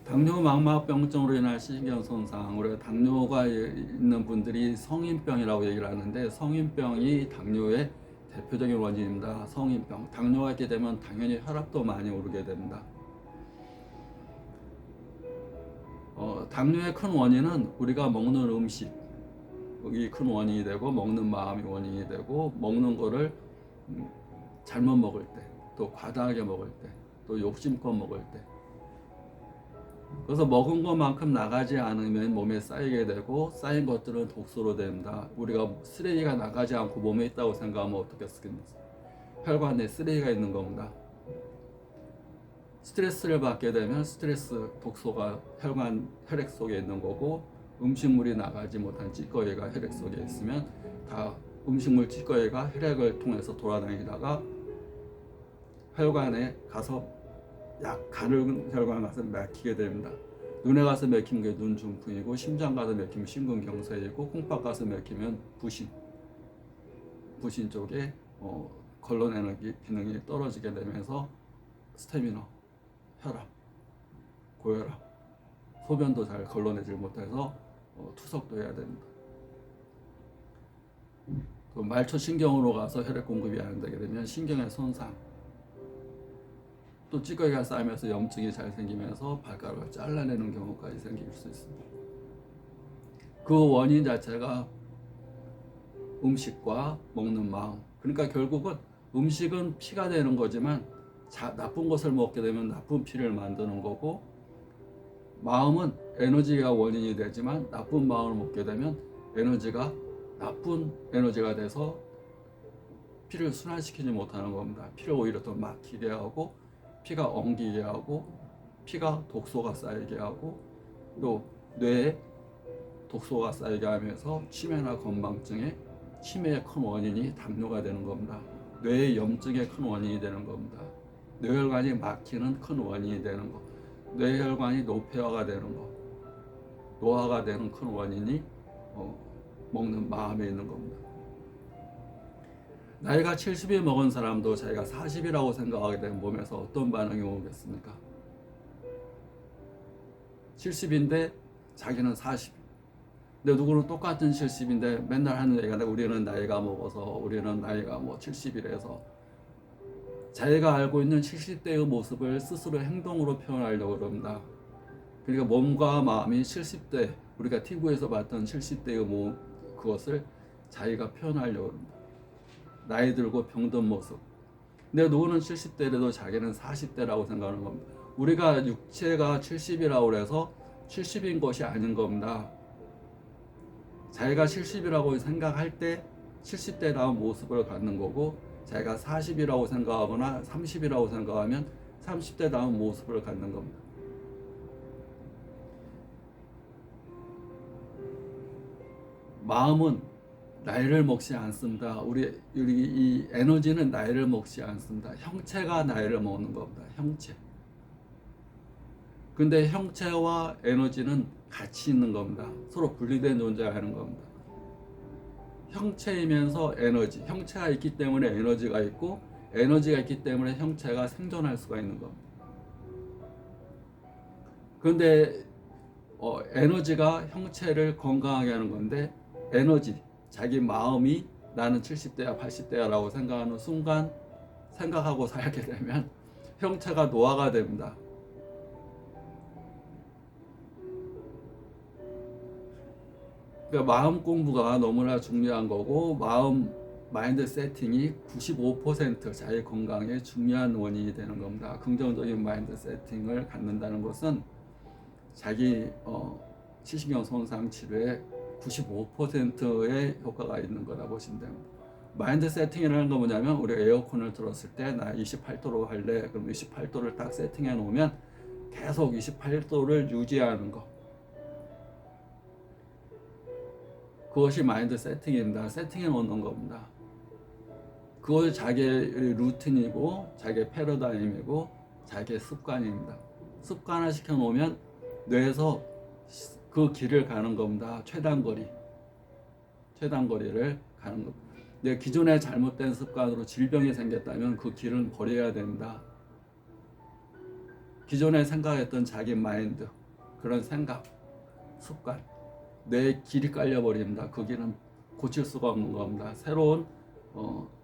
당뇨망막병증으로 인한 신경 손상, 우리가 당뇨가 있는 분들이 성인병이라고 얘기를 하는데, 성인병이 당뇨의 대표적인 원인입니다. 성인병. 당뇨가 있게 되면 당연히 혈압도 많이 오르게 됩니다. 당뇨의 큰 원인은 우리가 먹는 음식이 큰 원인이 되고, 먹는 마음이 원인이 되고, 먹는 거를 잘못 먹을 때, 또 과다하게 먹을 때, 또 욕심껏 먹을 때, 그래서 먹은 것만큼 나가지 않으면 몸에 쌓이게 되고, 쌓인 것들은 독소로 됩니다. 우리가 쓰레기가 나가지 않고 몸에 있다고 생각하면 어떻겠습니까? 혈관 내에 쓰레기가 있는 겁니다. 스트레스를 받게 되면 스트레스 독소가 혈액 속에 있는 거고, 음식물이 나가지 못한 찌꺼기가 혈액 속에 있으면 다 음식물 찌꺼기가 혈액을 통해서 돌아다니다가 혈관에 가서 가는 혈관 가서 막히게 됩니다. 눈에 가서 막히는 게 눈중풍이고, 심장 가서 막히면 심근경색이고, 콩팥 가서 막히면 부신 쪽에 걸러내는 기능이 떨어지게 되면서 스태미너, 혈압, 고혈압, 소변도 잘 걸러내질 못해서 투석도 해야 됩니다. 또 말초신경으로 가서 혈액 공급이 안 되게 되면 신경의 손상, 또 찌꺼기가 쌓이면서 염증이 잘 생기면서 발가락을 잘라내는 경우까지 생길 수 있습니다. 그 원인 자체가 음식과 먹는 마음. 그러니까 결국은 음식은 피가 되는 거지만 나쁜 것을 먹게 되면 나쁜 피를 만드는 거고, 마음은 에너지가 원인이 되지만 나쁜 마음을 먹게 되면 나쁜 에너지가 돼서 피를 순환시키지 못하는 겁니다. 피를 오히려 더 막히게 하고, 피가 엉기게 하고, 피가 독소가 쌓이게 하고, 또 뇌에 독소가 쌓이게 하면서 치매나 건망증의 치매의 큰 원인이 당뇨가 되는 겁니다. 뇌의 염증의 큰 원인이 되는 겁니다. 뇌혈관이 막히는 큰 원인이 되는 것, 뇌혈관이 노폐화가 되는 것, 노화가 되는 큰 원인이 먹는 마음에 있는 겁니다. 나이가 70이 먹은 사람도 자기가 40이라고 생각하게 되면 몸에서 어떤 반응이 오겠습니까? 70인데 자기는 40. 근데 누구는 똑같은 70인데 맨날 하는 얘기가 우리는 나이가 먹어서, 우리는 나이가 70이라서 자기가 알고 있는 70대의 모습을 스스로 행동으로 표현하려고 그럽니다. 그러니까 몸과 마음이 70대, 우리가 TV에서 봤던 70대의 그것을 자기가 표현하려고 합니다. 나이 들고 병든 모습. 근데 누구는 70대라도 자기는 40대라고 생각하는 겁니다. 우리가 육체가 70이라고 해서 70인 것이 아닌 겁니다. 자기가 70이라고 생각할 때 70대다운 모습을 갖는 거고, 자기가 40이라고 생각하거나 30이라고 생각하면 30대다운 모습을 갖는 겁니다. 마음은 나이를 먹지 않습니다. 우리 이 에너지는 나이를 먹지 않습니다. 형체가 나이를 먹는 겁니다. 형체. 근데 형체와 에너지는 같이 있는 겁니다. 서로 분리된 존재하는 겁니다. 형체이면서 에너지, 형체가 있기 때문에 에너지가 있고, 에너지가 있기 때문에 형체가 생존할 수가 있는 겁니다. 그런데 에너지가 형체를 건강하게 하는 건데, 에너지, 자기 마음이 나는 70대야 80대야 라고 생각하는 순간 생각하고 살게 되면 형체가 노화가 됩니다. 그러니까 마음 공부가 너무나 중요한 거고, 마인드 세팅이 95% 자기 건강에 중요한 원인이 되는 겁니다. 긍정적인 마인드 세팅을 갖는다는 것은 자기 시신경 손상 치료에 95%의 효과가 있는 거라 보시면 됩니다. 마인드 세팅이라는 건 뭐냐면, 우리가 에어컨을 틀었을 때 나 28도로 할래. 그럼 28도를 딱 세팅해 놓으면 계속 28도를 유지하는 거. 그것이 마인드 세팅입니다. 세팅해 놓는 겁니다. 그것이 자기의 루틴이고, 자기의 패러다임이고, 자기의 습관입니다. 습관화 시켜 놓으면 뇌에서 그 길을 가는 겁니다. 최단거리를 가는 겁니다. 근데 기존에 잘못된 습관으로 질병이 생겼다면 그 길은 버려야 됩니다. 기존에 생각했던 자기 마인드, 그런 생각, 습관, 뇌에 길이 깔려버립니다. 그 길은 고칠 수가 없는 겁니다. 새로운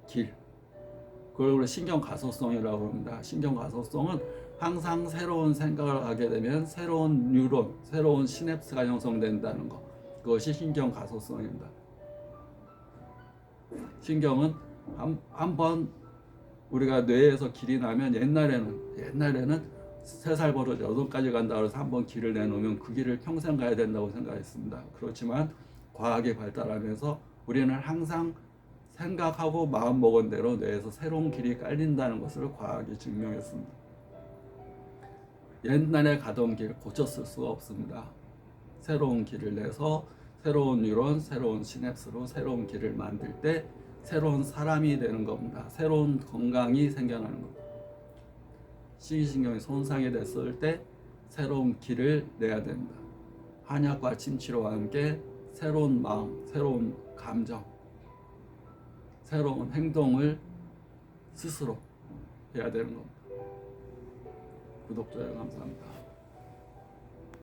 길, 그걸 우리 신경 가소성이라고 합니다. 신경 가소성은 항상 새로운 생각을 하게 되면 새로운 뉴런, 새로운 시냅스가 형성된다는 것, 그것이 신경 가소성입니다. 신경은 한번 우리가 뇌에서 길이 나면 옛날에는 3살 버릇 8가지 간다 그래서 한번 길을 내놓으면 그 길을 평생 가야 된다고 생각했습니다. 그렇지만 과학이 발달하면서 우리는 항상 생각하고 마음 먹은 대로 뇌에서 새로운 길이 깔린다는 것을 과학이 증명했습니다. 옛날에 가던 길 고쳤을 수가 없습니다. 새로운 길을 내서 새로운 뉴런, 새로운 시냅스로 새로운 길을 만들 때 새로운 사람이 되는 겁니다. 새로운 건강이 생겨나는 겁니다. 시기신경이 손상이 됐을 때 새로운 길을 내야 된다. 한약과 침치료와 함께 새로운 마음, 새로운 감정, 새로운 행동을 스스로 해야 되는 겁니다. 구독, 좋아요 감사합니다.